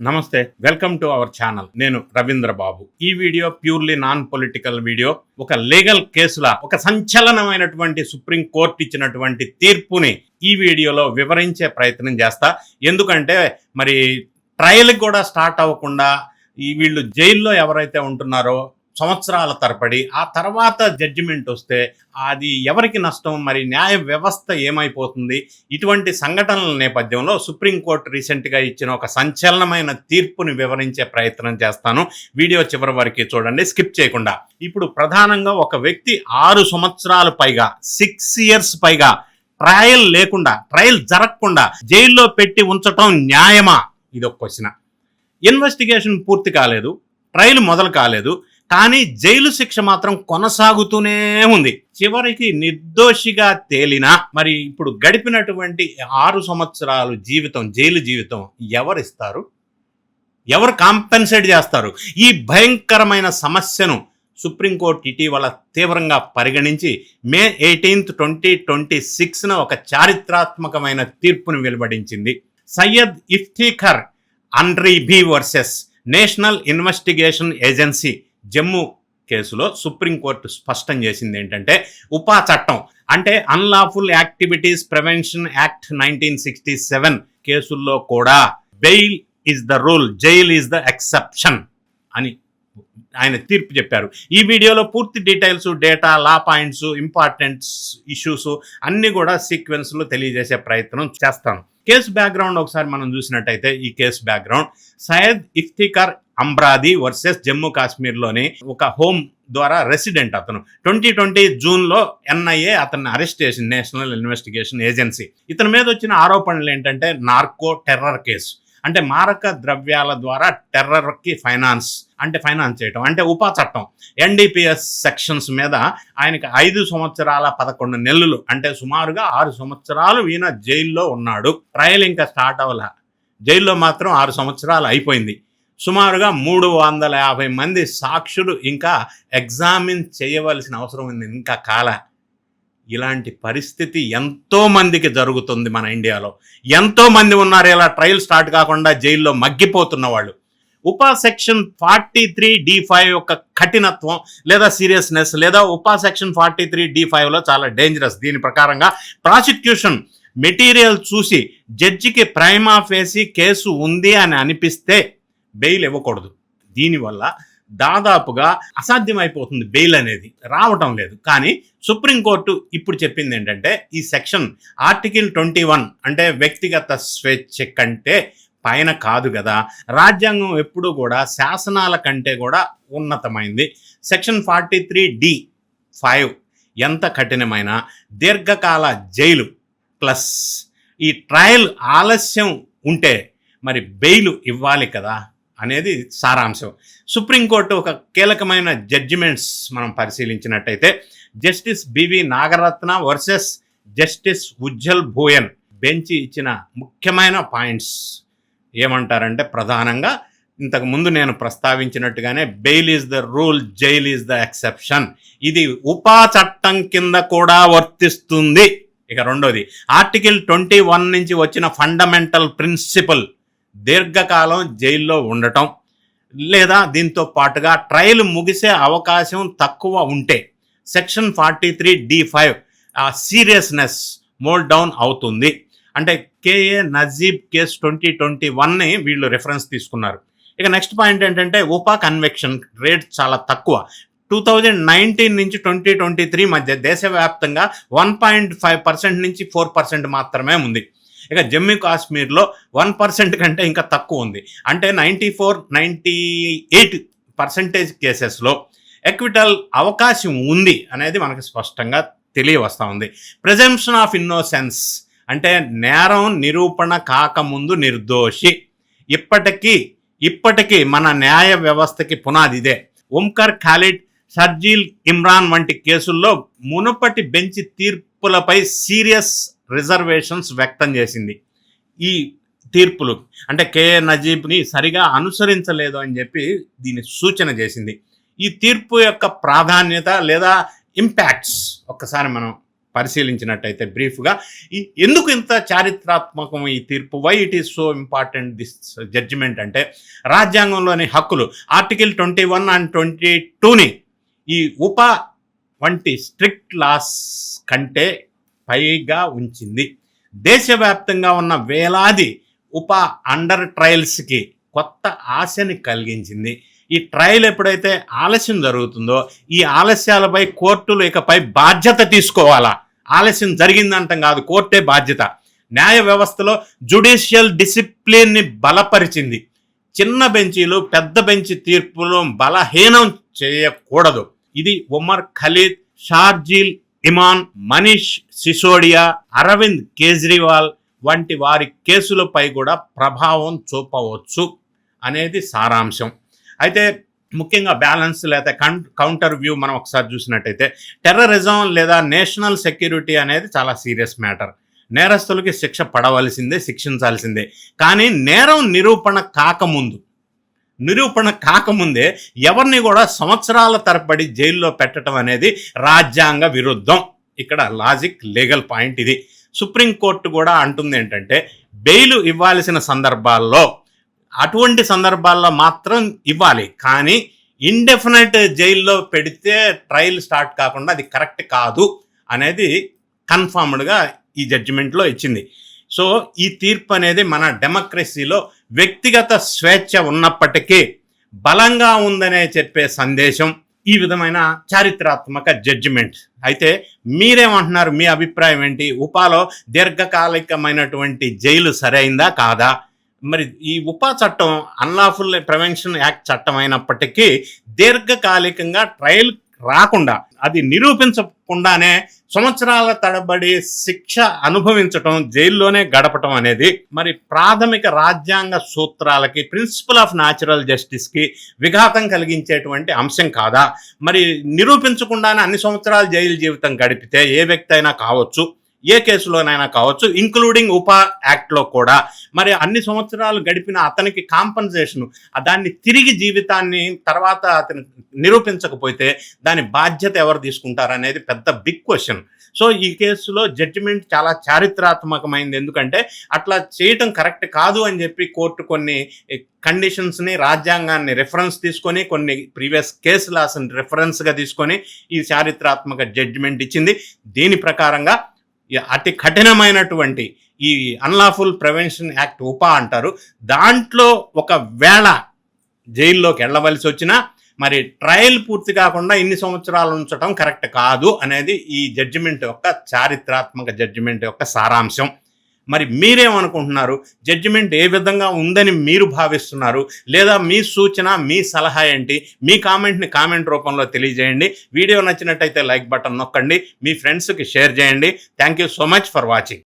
నమస్తే, welcome to our channel. నేను రవీంద్ర బాబు. ఈ video purely non political video. ఒక లీగల్ కేసుల ఒక సంచలనమైనటువంటి సుప్రీం కోర్టు ఇచ్చినటువంటి తీర్పుని ఈ వీడియోలో వివరించే ప్రయత్నం చేస్తా. ఎందుకంటే మరి ట్రయల్ కూడా స్టార్ట్ అవ్వకుండా వీళ్ళు జైల్లో ఎవరైతే ఉంటున్నారో సంవత్సరాల తరబడి ఆ తర్వాత జడ్జిమెంట్ వస్తే అది ఎవరికి నష్టం, మరి న్యాయ వ్యవస్థ ఏమైపోతుంది? ఇటువంటి సంఘటనల నేపథ్యంలో సుప్రీంకోర్టు రీసెంట్గా ఇచ్చిన ఒక సంచలనమైన తీర్పుని వివరించే ప్రయత్నం చేస్తాను. వీడియో చివరి వరకు చూడండి, స్కిప్ చేయకుండా. ఇప్పుడు ప్రధానంగా ఒక వ్యక్తి 6 సంవత్సరాలు పైగా 6 years పైగా ట్రయల్ లేకుండా, ట్రయల్ జరగకుండా జైల్లో పెట్టి ఉంచటం న్యాయమా? ఇది ఒక క్వశ్చన్. ఇన్వెస్టిగేషన్ పూర్తి కాలేదు, ట్రయల్ మొదలు కాలేదు, కానీ జైలు శిక్ష మాత్రం కొనసాగుతూనే ఉంది. చివరికి నిర్దోషిగా తేలినా మరి ఇప్పుడు గడిపినటువంటి 6 సంవత్సరాలు జీవితం, జైలు జీవితం ఎవరిస్తారు? ఎవరు కాంపెన్సేట్ చేస్తారు? ఈ భయంకరమైన సమస్యను సుప్రీంకోర్టు ఇటీవల తీవ్రంగా పరిగణించి మే 18, 2026 ఒక చారిత్రాత్మకమైన తీర్పును వెలువడించింది. Syed Iftikhar Andrabi versus national investigation agency Jammu కేసులో సుప్రీంకోర్టు స్పష్టం చేసింది ఏంటంటే, ఉపా చట్టం అంటే అన్లాఫుల్ యాక్టివిటీస్ ప్రివెన్షన్ యాక్ట్ 1967 కేసుల్లో కూడా bail is the rule, jail is the exception అని ఆయన తీర్పు చెప్పారు. ఈ వీడియోలో పూర్తి డీటెయిల్స్, డేటా, లా పాయింట్స్, ఇంపార్టెంట్ ఇష్యూస్ అన్నీ కూడా సీక్వెన్స్లో తెలియజేసే ప్రయత్నం చేస్తాను. కేసు బ్యాక్గ్రౌండ్ ఒకసారి మనం చూసినట్టయితే, ఈ case background Syed Iftikhar Andrabi versus Jammu కాశ్మీర్లోని ఒక హోమ్ ద్వారా రెసిడెంట్ అతను 2020 జూన్లో ఎన్ఐఏ అతన్ని అరెస్ట్ చేసింది, నేషనల్ ఇన్వెస్టిగేషన్ ఏజెన్సీ. ఇతని మీద వచ్చిన ఆరోపణలు ఏంటంటే నార్కో టెర్రర్ కేసు, అంటే మారక ద్రవ్యాల ద్వారా టెర్రర్కి ఫైనాన్స్ చేయటం, అంటే ఉపా చట్టం ఎన్డీపీఎస్ సెక్షన్స్ మీద ఆయనకి 5 సంవత్సరాల 11 నెలలు, అంటే సుమారుగా 6 సంవత్సరాలు ఈయన జైల్లో ఉన్నాడు. ట్రయల్ ఇంకా స్టార్ట్ అవ్వాల, జైల్లో మాత్రం 6 సంవత్సరాలు అయిపోయింది. సుమారుగా 350 మంది సాక్షులు ఇంకా ఎగ్జామిన్ చేయవలసిన అవసరం ఉంది, ఇంకా కాల. ఇలాంటి పరిస్థితి ఎంతో మందికి జరుగుతుంది మన ఇండియాలో. ఎంతో మంది ఉన్నారు ఇలా ట్రయల్ స్టార్ట్ కాకుండా జైల్లో మగ్గిపోతున్న వాళ్ళు. ఉపా సెక్షన్ 43D5 యొక్క కఠినత్వం లేదా సీరియస్నెస్, లేదా ఉపా సెక్షన్ 43D5లో చాలా డేంజరస్. దీని ప్రకారంగా ప్రాసిక్యూషన్ మెటీరియల్ చూసి జడ్జికి ప్రైమా ఫేసి కేసు ఉంది అని అనిపిస్తే బెయిల్ ఇవ్వకూడదు. దీనివల్ల దాదాపుగా అసాధ్యమైపోతుంది, బెయిల్ అనేది రావటం లేదు. కానీ సుప్రీంకోర్టు ఇప్పుడు చెప్పింది ఏంటంటే, ఈ సెక్షన్ ఆర్టికల్ 21 అంటే వ్యక్తిగత స్వేచ్ఛ కంటే పైన కాదు కదా, రాజ్యాంగం ఎప్పుడూ కూడా శాసనాల కంటే కూడా ఉన్నతమైంది. సెక్షన్ 43D5 ఎంత కఠినమైన దీర్ఘకాల జైలు ప్లస్ ఈ ట్రయల్ ఆలస్యం ఉంటే మరి బెయిల్ ఇవ్వాలి కదా అనేది సారాంశం. సుప్రీంకోర్టు ఒక కీలకమైన జడ్జిమెంట్స్ మనం పరిశీలించినట్టయితే, justice B V Nagarathna versus justice Ujjal Bhuyan bench ఇచ్చిన ముఖ్యమైన పాయింట్స్ ఏమంటారంటే, ప్రధానంగా ఇంతకు ముందు నేను ప్రస్తావించినట్టుగానే bail is the rule, jail is the exception. ఇది ఉపా చట్టం కింద కూడా వర్తిస్తుంది. ఇక రెండోది, ఆర్టికల్ 21 నుంచి వచ్చిన ఫండమెంటల్ ప్రిన్సిపల్, దీర్ఘకాలం జైల్లో ఉండటం లేదా దీంతో పాటుగా ట్రయల్ ముగిసే అవకాశం తక్కువ ఉంటే section 43D5 seriousness mole down అవుతుంది. అంటే కేఏ నజీబ్ కేసు 2021ని వీళ్ళు రెఫరెన్స్ తీసుకున్నారు. ఇక నెక్స్ట్ పాయింట్ ఏంటంటే, ఉపా కన్వెక్షన్ రేట్ చాలా తక్కువ. 2019 నుంచి 2023 మధ్య దేశవ్యాప్తంగా 1.5% నుంచి 4% మాత్రమే ఉంది. ఇక జమ్మూ కాశ్మీర్లో 1% కంటే ఇంకా తక్కువ ఉంది. అంటే 94-98% కేసెస్లో ఎక్విటల్ అవకాశం ఉంది అనేది మనకు స్పష్టంగా తెలియవస్తూ ఉంది. ప్రెజంప్షన్ ఆఫ్ ఇన్నోసెన్స్ అంటే నేరం నిరూపణ కాకముందు నిర్దోషి. ఇప్పటికీ మన న్యాయ వ్యవస్థకి పునాది ఇదే. ఓంకర్ ఖాలిద్, షర్జీల్ ఇమ్రాన్ వంటి కేసుల్లో మునుపటి బెంచ్ తీర్పులపై సీరియస్ రిజర్వేషన్స్ వ్యక్తం చేసింది. ఈ తీర్పులు అంటే కేఏ నజీబ్ని సరిగా అనుసరించలేదు అని చెప్పి దీన్ని సూచన చేసింది. ఈ తీర్పు యొక్క ప్రాధాన్యత లేదా ఇంపాక్ట్స్ ఒక్కసారి మనం పరిశీలించినట్టయితే బ్రీఫ్గా ఎందుకు ఇంత చారిత్రాత్మకం ఈ తీర్పు, why it is so important this judgement అంటే, రాజ్యాంగంలోని హక్కులు ఆర్టికల్ 21 అండ్ 22ని ఈ వంటి స్ట్రిక్ట్ లాస్ కంటే పైగా ఉంచింది. దేశవ్యాప్తంగా ఉన్న వేలాది అండర్ ట్రయల్స్కి కొత్త ఆశని కలిగించింది. ఈ ట్రయల్ ఎప్పుడైతే ఆలస్యం జరుగుతుందో ఈ ఆలస్యాలపై కోర్టులు ఇకపై బాధ్యత తీసుకోవాలా. ఆలస్యం జరిగిందంటాం కాదు, కోర్టే బాధ్యత. న్యాయ వ్యవస్థలో జ్యుడిషియల్ డిసిప్లిన్ని బలపరిచింది. చిన్న బెంచీలు పెద్ద బెంచ్ తీర్పులు బలహీనం చేయకూడదు. ఇది ఉమర్ ఖలీద్, షార్జీల్ ఇమాన్, మనీష్ సిసోడియా, అరవింద్ కేజ్రీవాల్ వంటి వారి కేసులపై కూడా ప్రభావం చూపవచ్చు అనేది సారాంశం. అయితే ముఖ్యంగా బ్యాలెన్స్ లేదా కౌంటర్ వ్యూ మనం ఒకసారి చూసినట్టయితే, టెర్రరిజం లేదా నేషనల్ సెక్యూరిటీ అనేది చాలా సీరియస్ మ్యాటర్. నేరస్తులకి శిక్ష పడవలసిందే, శిక్షించాల్సిందే. కానీ నేరం నిరూపణ కాకముందే ఎవరిని కూడా సంవత్సరాల తరబడి జైల్లో పెట్టడం అనేది రాజ్యాంగ విరుద్ధం. ఇక్కడ లాజిక్, లీగల్ పాయింట్ ఇది. సుప్రీంకోర్టు కూడా అంటుంది ఏంటంటే, బెయిల్ ఇవ్వాల్సిన సందర్భాల్లో అటువంటి సందర్భాల్లో మాత్రం ఇవ్వాలి, కానీ ఇండెఫినెట్ జైల్లో పెడితే ట్రయల్ స్టార్ట్ కాకుండా అది కరెక్ట్ కాదు అనేది కన్ఫర్మ్డ్గా ఈ జడ్జిమెంట్లో ఇచ్చింది. సో ఈ తీర్పు అనేది మన డెమోక్రసీలో వ్యక్తిగత స్వేచ్ఛ ఉన్నప్పటికీ బలంగా ఉందనే చెప్పే సందేశం ఈ విధమైన చారిత్రాత్మక జడ్జిమెంట్. అయితే మీరేమంటున్నారు, మీ అభిప్రాయం ఏంటి? ఉపాలో దీర్ఘకాలికమైనటువంటి జైలు సరైందా కాదా? మరి ఈ చట్టం అన్లాఫుల్ ప్రివెన్షన్ యాక్ట్ చట్టం అయినప్పటికీ దీర్ఘకాలికంగా ట్రయల్ రాకుండా, అది నిరూపించకుండానే సంవత్సరాల తడబడి శిక్ష అనుభవించటం, జైల్లోనే గడపటం అనేది మరి ప్రాథమిక రాజ్యాంగ సూత్రాలకి, ప్రిన్సిపల్ ఆఫ్ న్యాచురల్ జస్టిస్కి విఘాతం కలిగించేటువంటి అంశం కాదా? మరి నిరూపించకుండానే అన్ని సంవత్సరాలు జైలు జీవితం గడిపితే ఏ వ్యక్తి అయినా కావచ్చు, ఏ కేసులోనైనా కావచ్చు, ఇంక్లూడింగ్ యాక్ట్లో కూడా మరి అన్ని సంవత్సరాలు గడిపిన అతనికి కాంపన్సేషన్, దాన్ని తిరిగి జీవితాన్ని తర్వాత అతను నిరూపించకపోతే దాని బాధ్యత ఎవరు తీసుకుంటారనేది పెద్ద బిగ్ క్వశ్చన్. సో ఈ కేసులో జడ్జిమెంట్ చాలా చారిత్రాత్మకమైంది. ఎందుకంటే అట్లా చేయటం కరెక్ట్ కాదు అని చెప్పి కోర్టు కొన్ని కండిషన్స్ని, రాజ్యాంగాన్ని రెఫరెన్స్ తీసుకొని, కొన్ని ప్రీవియస్ కేసు లాస్ని రెఫరెన్స్గా తీసుకొని ఈ చారిత్రాత్మక జడ్జిమెంట్ ఇచ్చింది. దీని ప్రకారంగా అతి కఠినమైనటువంటి ఈ అన్లాఫుల్ ప్రివెన్షన్ యాక్ట్ అంటారు, దాంట్లో ఒకవేళ జైల్లోకి వెళ్ళవలసి వచ్చినా మరి ట్రయల్ పూర్తి కాకుండా ఇన్ని సంవత్సరాలు ఉంచడం కరెక్ట్ కాదు అనేది ఈ జడ్జిమెంట్ యొక్క, చారిత్రాత్మక జడ్జిమెంట్ యొక్క సారాంశం. మరి మీరేమనుకుంటున్నారు? జడ్జిమెంట్ ఏ విధంగా ఉందని మీరు భావిస్తున్నారు? లేదా మీ సూచన, మీ సలహా ఏంటి? మీ కామెంట్ రూపంలో తెలియజేయండి. వీడియో నచ్చినట్టయితే లైక్ బటన్ నొక్కండి, మీ ఫ్రెండ్స్కి షేర్ చేయండి. Thank you so much for watching.